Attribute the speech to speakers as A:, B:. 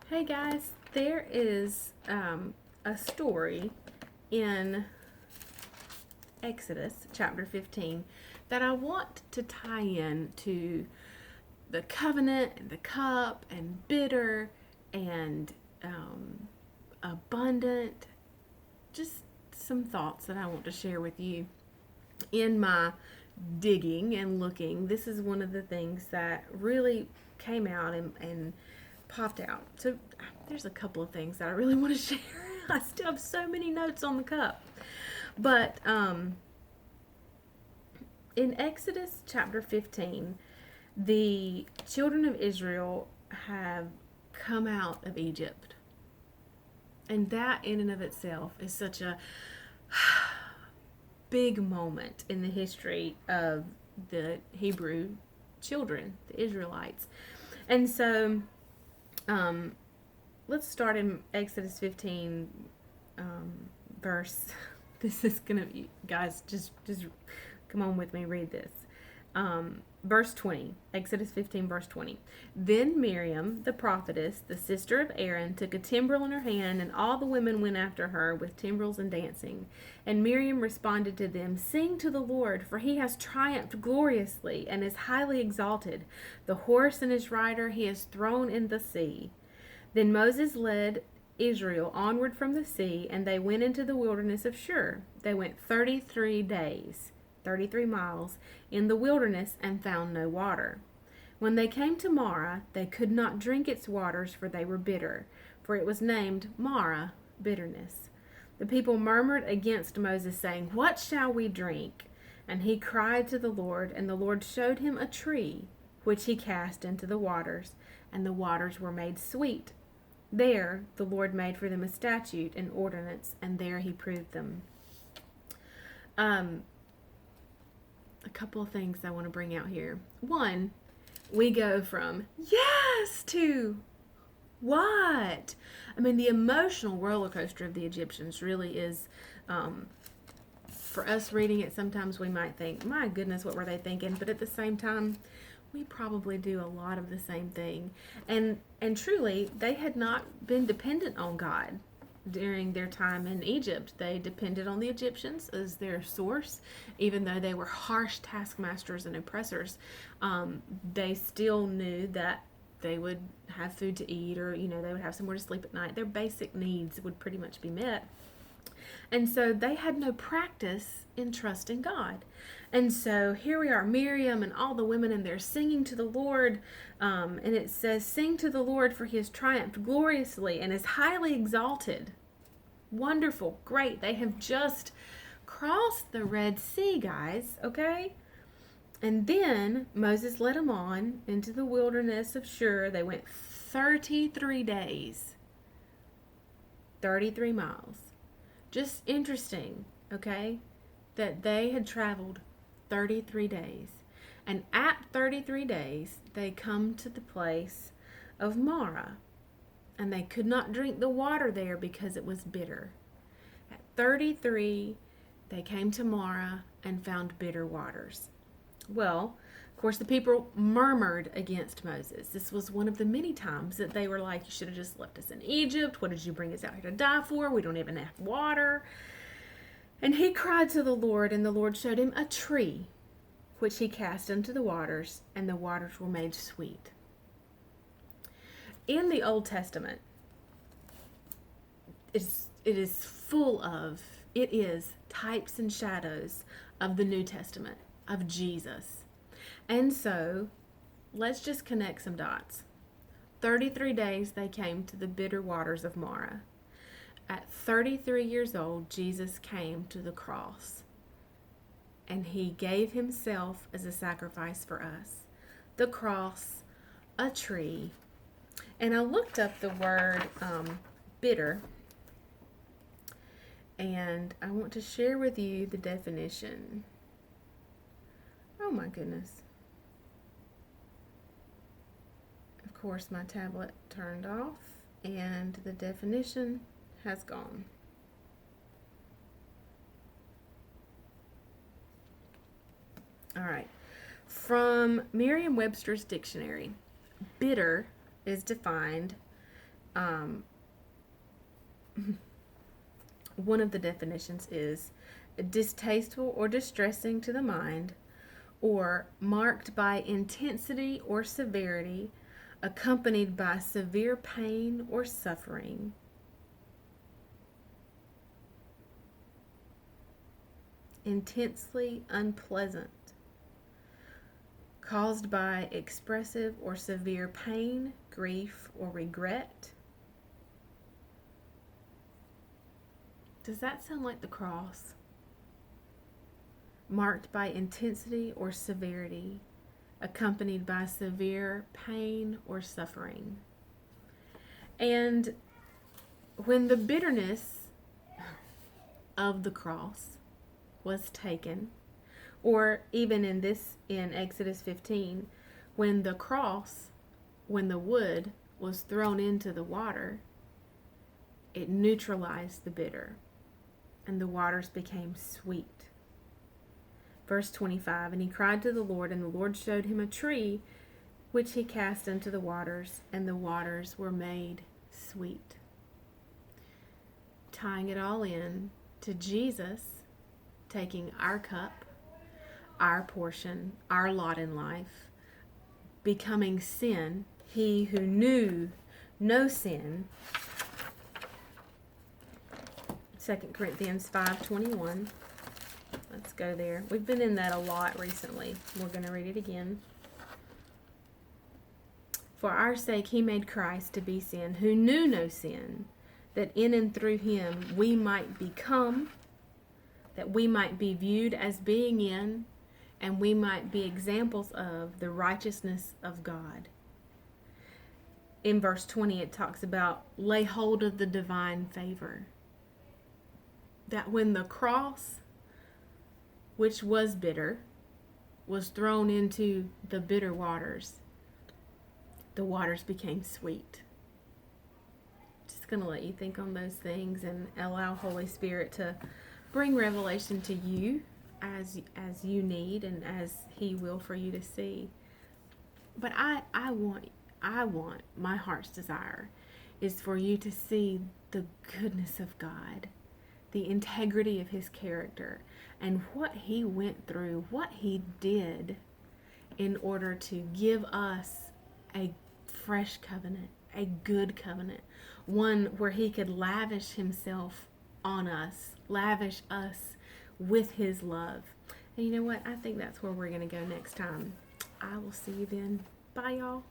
A: Hey guys, there is a story in Exodus chapter 15 that I want to tie in to the covenant and the cup and bitter and abundant. Just some thoughts that I want to share with you in my digging and looking. This is one of the things that really came out and popped out. So there's a couple of things that I really want to share. I still have so many notes on the cup. But in Exodus chapter 15, the children of Israel have come out of Egypt. And that in and of itself is such a big moment in the history of the Hebrew children, the Israelites. And so let's start in Exodus 15, verse. This is gonna, guys, just come on with me, read this. Verse 20, Exodus 15, verse 20. Then Miriam, the prophetess, the sister of Aaron, took a timbrel in her hand, and all the women went after her with timbrels and dancing. And Miriam responded to them, "Sing to the Lord, for he has triumphed gloriously and is highly exalted. The horse and his rider he has thrown in the sea." Then Moses led Israel onward from the sea, and they went into the wilderness of Shur. They went 33 days, 33 miles, in the wilderness and found no water. When they came to Marah, they could not drink its waters, for they were bitter, for it was named Marah, bitterness. The people murmured against Moses, saying, "What shall we drink?" And he cried to the Lord, and the Lord showed him a tree, which he cast into the waters, and the waters were made sweet. There the Lord made for them a statute and ordinance, and there he proved them. A couple of things I want to bring out here. One, we go from yes to what? I mean, the emotional roller coaster of the Egyptians really is, for us reading it, sometimes we might think, my goodness, what were they thinking? But at the same time, we probably do a lot of the same thing. And truly, they had not been dependent on God during their time in Egypt. They depended on the Egyptians as their source. Even though they were harsh taskmasters and oppressors, they still knew that they would have food to eat, or they would have somewhere to sleep at night. Their basic needs would pretty much be met. And so they had no practice in trusting God. And so here we are, Miriam and all the women, and they're singing to the Lord. And it says, "Sing to the Lord, for he has triumphed gloriously and is highly exalted." Wonderful, great. They have just crossed the Red Sea, guys, okay? And then Moses led them on into the wilderness of Shur. They went 33 days, 33 miles. Just interesting, okay, that they had traveled 33 days. And at 33 days, they come to the place of Marah. And they could not drink the water there because it was bitter. At 33, they came to Marah and found bitter waters. Well, of course, the people murmured against Moses. This was one of the many times that they were like, "You should have just left us in Egypt. What did you bring us out here to die for? We don't even have water." And he cried to the Lord, and the Lord showed him a tree, which he cast into the waters, and the waters were made sweet. In the Old Testament, it is types and shadows of the New Testament, of Jesus. And so, let's just connect some dots. 33 days they came to the bitter waters of Marah. At 33 years old, Jesus came to the cross, and he gave himself as a sacrifice for us. The cross, a tree. And I looked up the word bitter, and I want to share with you the definition. Oh my goodness. Of course, my tablet turned off, and the definition has gone. All right. From Merriam-Webster's dictionary, bitter is defined Um, one of the definitions is distasteful or distressing to the mind, or marked by intensity or severity, accompanied by severe pain or suffering. Intensely unpleasant, caused by expressive or severe pain, grief, or regret. Does that sound like the cross? Marked by intensity or severity, accompanied by severe pain or suffering. And when the bitterness of the cross was taken, or even in Exodus 15, when the cross, when the wood was thrown into the water, it neutralized the bitter, and the waters became sweet. Verse 25, and he cried to the Lord, and the Lord showed him a tree, which he cast into the waters, and the waters were made sweet. Tying it all in to Jesus taking our cup, our portion, our lot in life, becoming sin, he who knew no sin. 2 Corinthians 5:21. Let's go there. We've been in that a lot recently. We're going to read it again. For our sake he made Christ to be sin, who knew no sin, that in and through him we might become, that we might be viewed as being in, and we might be examples of the righteousness of God. In verse 20 it talks about lay hold of the divine favor. That when the cross, which was bitter, was thrown into the bitter waters, the waters became sweet. Just going to let you think on those things and allow Holy Spirit to bring revelation to you as you need and as he will for you to see. But I want my heart's desire is for you to see the goodness of God, the integrity of his character, and what he went through, what he did in order to give us a fresh covenant, a good covenant, one where he could lavish himself on us, lavish us with his love. And you know what? I think that's where we're going to go next time. I will see you then. Bye, y'all.